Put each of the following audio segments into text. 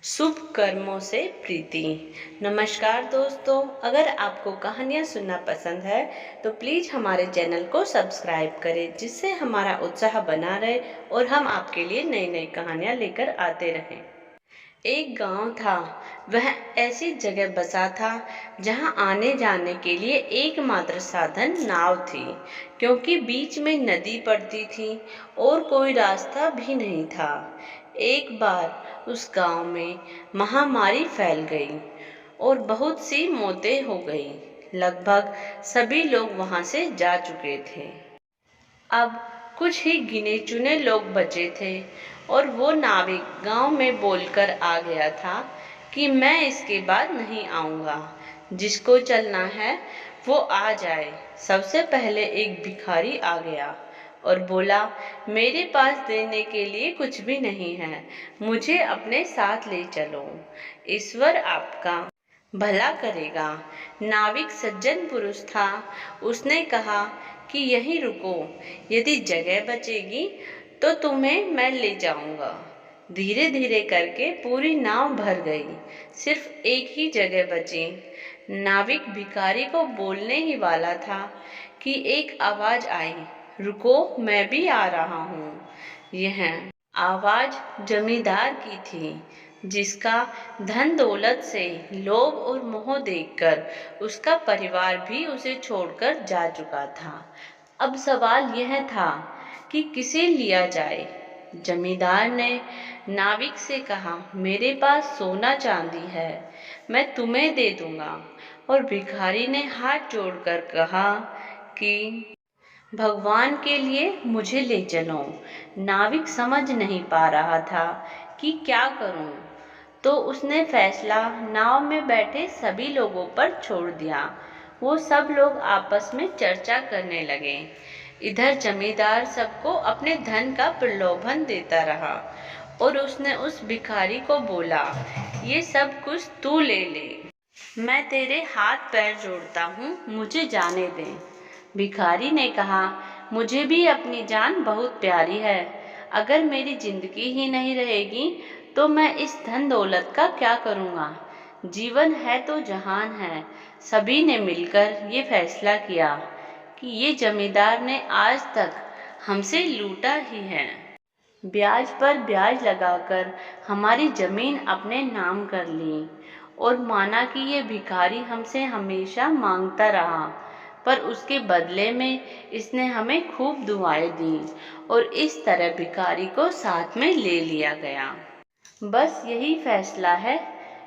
शुभ कर्मों से प्रीति। नमस्कार दोस्तों, अगर आपको कहानियाँ सुनना पसंद है तो प्लीज़ हमारे चैनल को सब्सक्राइब करें, जिससे हमारा उत्साह बना रहे और हम आपके लिए नई नई कहानियाँ लेकर आते रहें। एक गांव था। वह ऐसी जगह बसा था जहां आने जाने के लिए एकमात्र साधन नाव थी, क्योंकि बीच में नदी पड़ती थी और कोई रास्ता भी नहीं था। एक बार उस गांव में महामारी फैल गई और बहुत सी मौतें हो गई। लगभग सभी लोग वहां से जा चुके थे। अब कुछ ही गिने चुने लोग बचे थे और वो नाविक गांव में बोलकर आ गया था कि मैं इसके बाद नहीं आऊंगा। जिसको चलना है वो आ जाए। सबसे पहले एक भिखारी आ गया और बोला, मेरे पास देने के लिए कुछ भी नहीं है, मुझे अपने साथ ले चलो, ईश्वर आपका भला करेगा। नाविक सज्जन पुरुष था। उसने कहा कि यहीं रुको, यदि जगह बचेगी तो तुम्हें मैं ले जाऊंगा। धीरे धीरे करके पूरी नाव भर गई। सिर्फ एक ही जगह बची। नाविक भिखारी को बोलने ही वाला था कि एक आवाज आई, रुको, मैं भी आ रहा हूँ। यह आवाज जमींदार की थी, जिसका धन दौलत से लोभ और मोह देखकर उसका परिवार भी उसे छोड़कर जा चुका था। अब सवाल यह था कि किसे लिया जाए। जमींदार ने नाविक से कहा, मेरे पास सोना चांदी है, मैं तुम्हें दे दूंगा। और भिखारी ने हाथ जोड़कर कहा कि भगवान के लिए मुझे ले चलो। नाविक समझ नहीं पा रहा था कि क्या करूं, तो उसने फैसला नाव में बैठे सभी लोगों पर छोड़ दिया। वो सब लोग आपस में चर्चा करने लगे। इधर जमींदार सबको अपने धन का प्रलोभन देता रहा और उसने उस भिखारी को बोला, ये सब कुछ तू ले ले, मैं तेरे हाथ पैर जोड़ता हूँ, मुझे जाने दे। भिखारी ने कहा, मुझे भी अपनी जान बहुत प्यारी है। अगर मेरी जिंदगी ही नहीं रहेगी तो मैं इस धन दौलत का क्या करूँगा। जीवन है तो जहान है। सभी ने मिलकर ये फैसला किया कि ये जमींदार ने आज तक हमसे लूटा ही है। ब्याज पर ब्याज लगाकर हमारी जमीन अपने नाम कर ली और माना कि ये भिखारी हमसे हमेशा मांगता रहा, पर उसके बदले में इसने हमें खूब दुआएं दी और इस तरह भिखारी को साथ में ले लिया गया। बस यही फैसला है।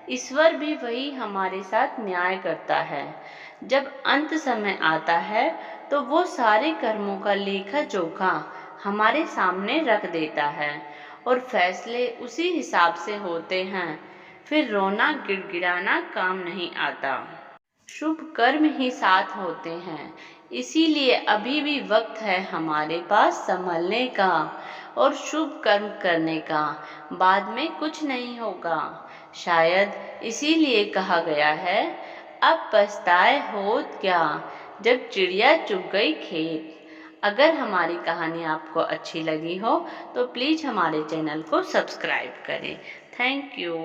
ईश्वर भी वही हमारे साथ न्याय करता है। जब अंत समय आता है तो वो सारे कर्मों का लेखा जोखा हमारे सामने रख देता है और फैसले उसी हिसाब से होते हैं। फिर रोना गिड़गिड़ाना काम नहीं आता। शुभ कर्म ही साथ होते हैं। इसीलिए अभी भी वक्त है हमारे पास संभलने का और शुभ कर्म करने का। बाद में कुछ नहीं होगा। शायद इसीलिए कहा गया है, अब पछताए होत क्या, जब चिड़िया चुग गई खेत। अगर हमारी कहानी आपको अच्छी लगी हो तो प्लीज़ हमारे चैनल को सब्सक्राइब करें। Thank you.